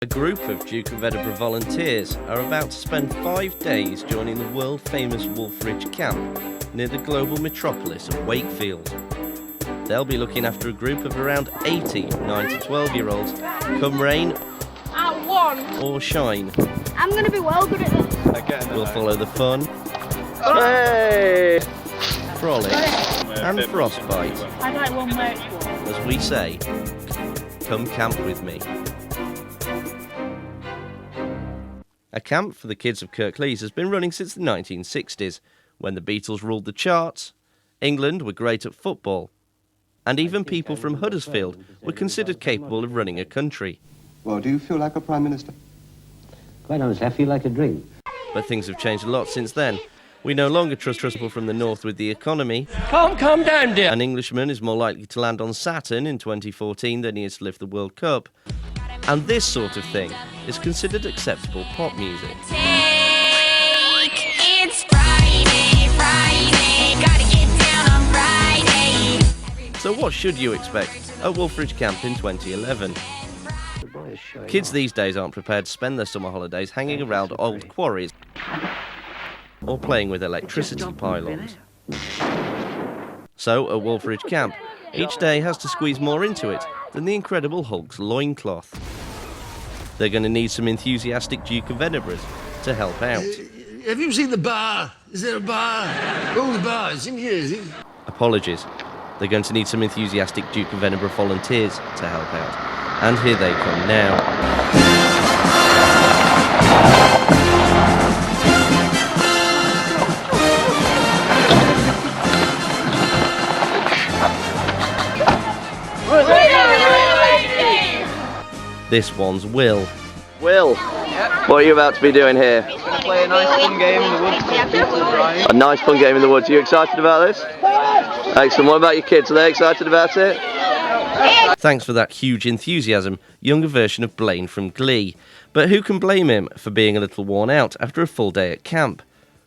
group of Duke of Edinburgh volunteers are about to spend 5 days joining the world-famous Wolfridge Camp near the global metropolis of Wakefield. They'll be looking after a group of around 80 9 to 12-year-olds, come rain or shine. I'm going to be well good at this. We'll follow the fun, frolic and frostbite, I'd like one more. as we say, come camp with me. A camp for the kids of Kirklees has been running since the 1960s, when the Beatles ruled the charts, England were great at football, and even people from Huddersfield were considered capable of running a country. Well, do you feel like a Prime Minister? Quite honestly, I feel like a drink. But things have changed a lot since then. We no longer trust people from the north with the economy. Calm down, dear. An Englishman is more likely to land on Saturn in 2014 than he is to lift the World Cup. And this sort of thing is considered acceptable pop music. It's Friday, gotta get down on Friday. So what should you expect at Wolfridge Camp in 2011? Kids these days aren't prepared to spend their summer holidays hanging around old quarries or playing with electricity pylons. So at Wolfridge Camp, each day has to squeeze more into it than the Incredible Hulk's loincloth. They're going to need some enthusiastic Duke of Edinburghs to help out. Have you seen the bar? Is there a bar? Oh, the bar. It's in here, is it? Apologies. They're going to need some enthusiastic Duke of Edinburgh volunteers to help out. And here they come now. This one's Will. Will, what are you about to be doing here? Gonna play a nice fun game in the woods called Beatles Rhyme. A nice fun game in the woods. Are you excited about this? Excellent. What about your kids? Are they excited about it? Thanks for that huge enthusiasm, younger version of Blaine from Glee. But who can blame him for being a little worn out after a full day at camp?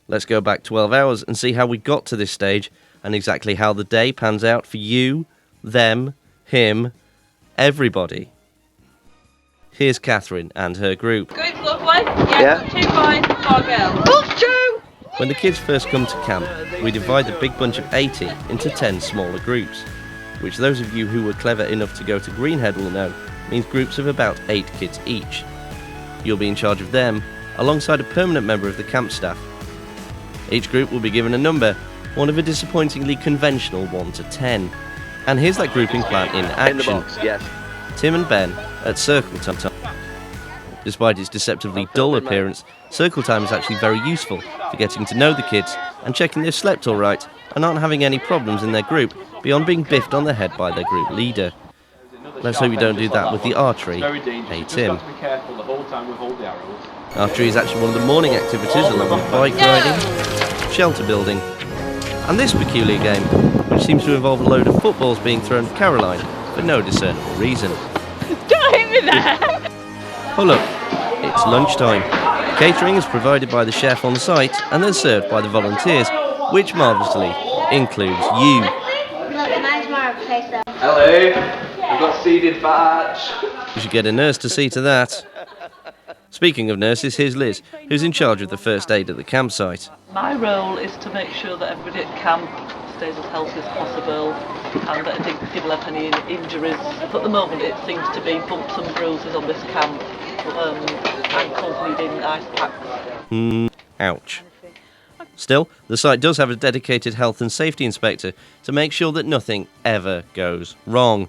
Let's go back 12 hours and see how we got to this stage and exactly how the day pans out for you, them, him, everybody. Here's Catherine and her group. Good, lovely. Yeah. 2 boys, 4 girls. When the kids first come to camp, we divide the big bunch of 80 into 10 smaller groups, which those of you who were clever enough to go to Greenhead will know means groups of about 8 kids each. You'll be in charge of them, alongside a permanent member of the camp staff. Each group will be given a number, one of a disappointingly conventional 1 to 10. And here's that grouping plan in action. In the box, yes. Tim and Ben at Circle Time. Despite its deceptively dull appearance, Circle Time is actually very useful for getting to know the kids and checking they've slept all right and aren't having any problems in their group beyond being biffed on the head by their group leader. Let's hope you don't do that with the archery. Hey Tim. Archery is actually one of the morning activities along with bike riding, shelter building, and this peculiar game, which seems to involve a load of footballs being thrown at Caroline for no discernible reason. Don't hit me there. Oh look, it's lunchtime. Catering is provided by the chef on site and then served by the volunteers, which marvellously includes you. Hello, we've got seeded batch. You should get a nurse to see to that. Speaking of nurses, here's Liz, who's in charge of the first aid at the campsite. My role is to make sure that everybody at camp stays as healthy as possible and that I didn't develop any injuries. At the moment it seems to be bumps and bruises on this camp, ankles needing ice packs. Ouch. Still, the site does have a dedicated health and safety inspector to make sure that nothing ever goes wrong.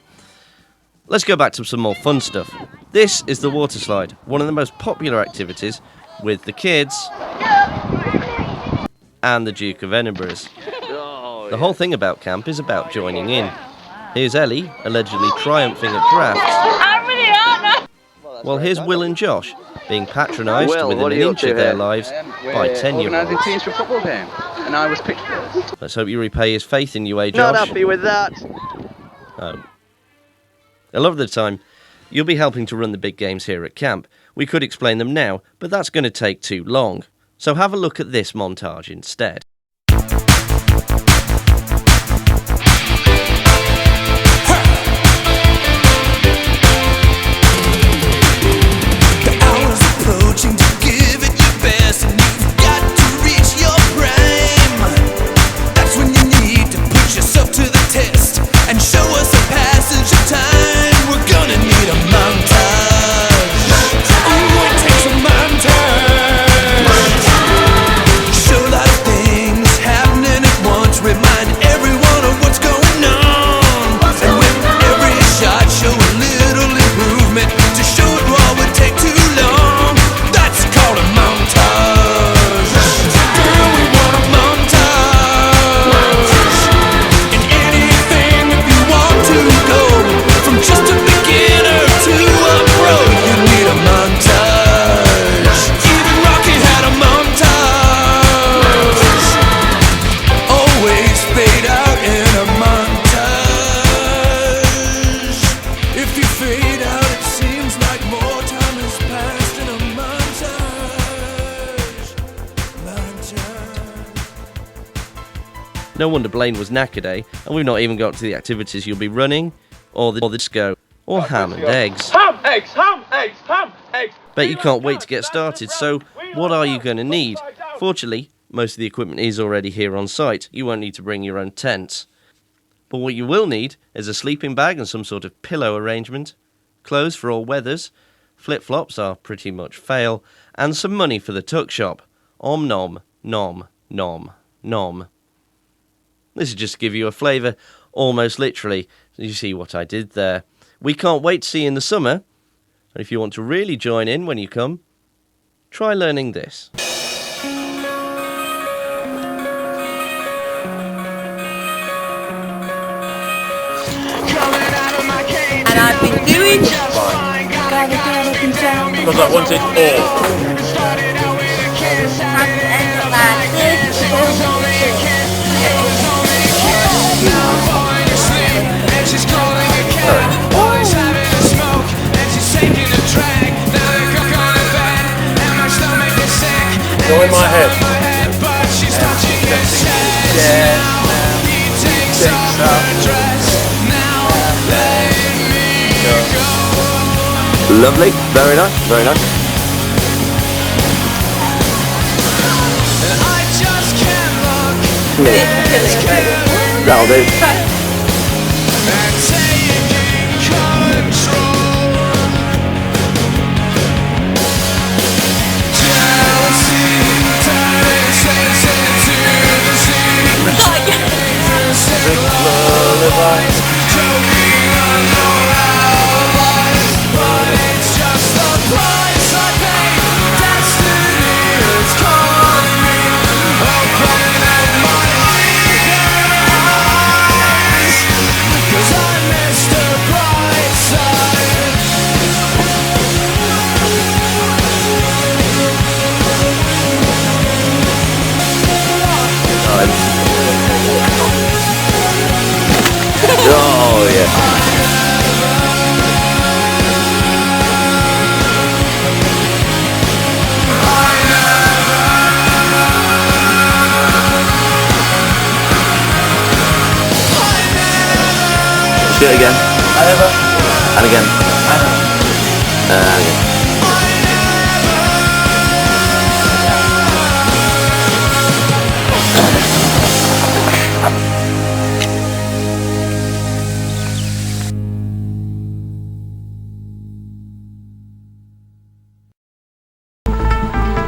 Let's go back to some more fun stuff. This is the water slide, one of the most popular activities with the kids and the Duke of Edinburghs. The whole thing about camp is about joining in. Here's Ellie, allegedly triumphing at drafts. I really aren't. Well, here's Will and Josh, being patronised within an inch of their lives by 10-year-olds. Organising teams for a football game, and I was picked first. Let's hope you repay his faith in you, Josh. Not happy with that. Oh. A lot of the time, you'll be helping to run the big games here at camp. We could explain them now, but that's going to take too long. So have a look at this montage instead. fade out. It seems like more time has passed in a montage. No wonder Blaine was knackered, eh? And we've not even got to the activities you'll be running, or the disco, or ham and eggs. Ham, eggs, ham, eggs, ham, eggs. Bet you can't wait to get started, so what are you going to need? Fortunately, most of the equipment is already here on site. You won't need to bring your own tent. But what you will need is a sleeping bag and some sort of pillow arrangement, clothes for all weathers, flip-flops are pretty much fail, and some money for the tuck shop. Om nom, nom, nom, nom. This is just to give you a flavour, almost literally. You see what I did there. We can't wait to see you in the summer. And if you want to really join in when you come, try learning this. And I've been doing Because I want it all. Go in my head. Lovely, very nice, very nice. That'll do. Oh yeah. Let's do it again. And again. And again.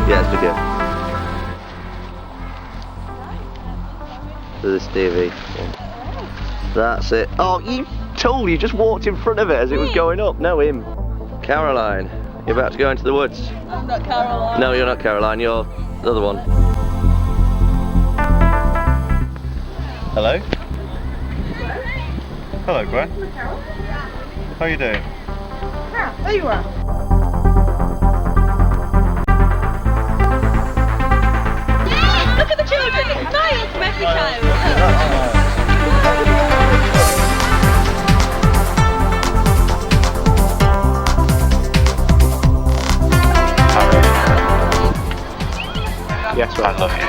Yes, we do. To this TV. Yeah. That's it. Oh, you just walked in front of it as it was going up. No, him. Caroline, you're about to go into the woods. I'm not Caroline. No, you're not Caroline, you're the other one. Hello? Hello, Gwen. How are you doing? There you are. Look at the children. It's smiles from every child. Yes, I love you.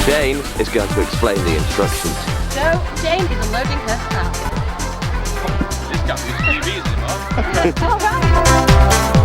Jane is going to explain the instructions. So, Jane is unloading her stuff. This guy is TV, isn't it, Mark? All right.